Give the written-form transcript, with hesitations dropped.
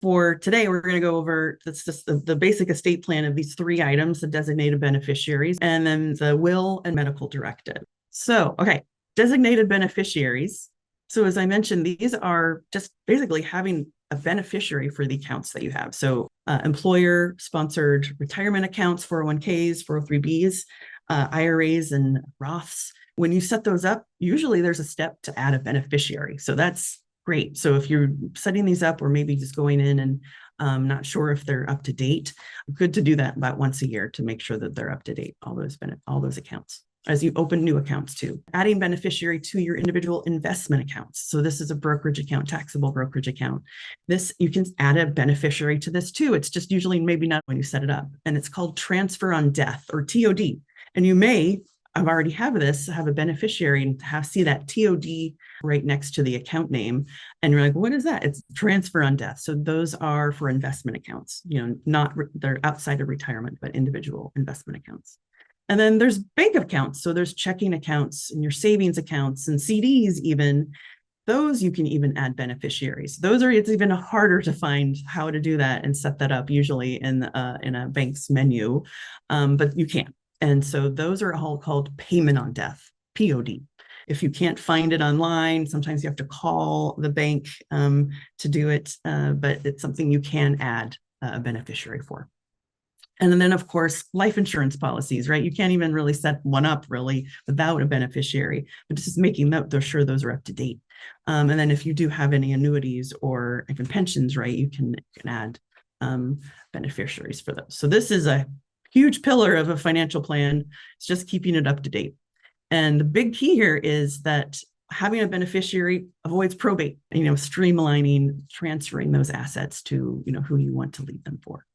for today, we're going to go over that's just the basic estate plan of these three items: the designated beneficiaries, and then the will and medical directive. So, okay, designated beneficiaries. So, as I mentioned, these are just basically having a beneficiary for the accounts that you have. So, employer sponsored retirement accounts, 401ks, 403bs, IRAs, and Roths. When you set those up, usually there's a step to add a beneficiary. So that's great. So if you're setting these up or maybe just going in and not sure if they're up to date, good to do that about once a year to make sure that they're up to date, all those accounts. As you open new accounts too, adding beneficiary to your individual investment accounts. So this is a brokerage account, taxable brokerage account. This, you can add a beneficiary to this too. It's just usually maybe not when you set it up. And it's called transfer on death, or TOD. And you may I've already have a beneficiary and see that TOD right next to the account name. And you're like, what is that? It's transfer on death. So those are for investment accounts, they're outside of retirement, but individual investment accounts. And then there's bank accounts. So there's checking accounts and your savings accounts and CDs even. Those you can even add beneficiaries. It's even harder to find how to do that and set that up usually in a bank's menu, but you can. And so those are all called payment on death, POD. If you can't find it online, sometimes you have to call the bank to do it, but it's something you can add a beneficiary for. And then, of course, life insurance policies, right? You can't even really set one up really without a beneficiary, but just making sure those are up to date. And then if you do have any annuities or even pensions, right, you can add beneficiaries for those. So this is a huge pillar of a financial plan. It's just keeping it up to date. And the big key here is that having a beneficiary avoids probate, streamlining, transferring those assets to, who you want to leave them for.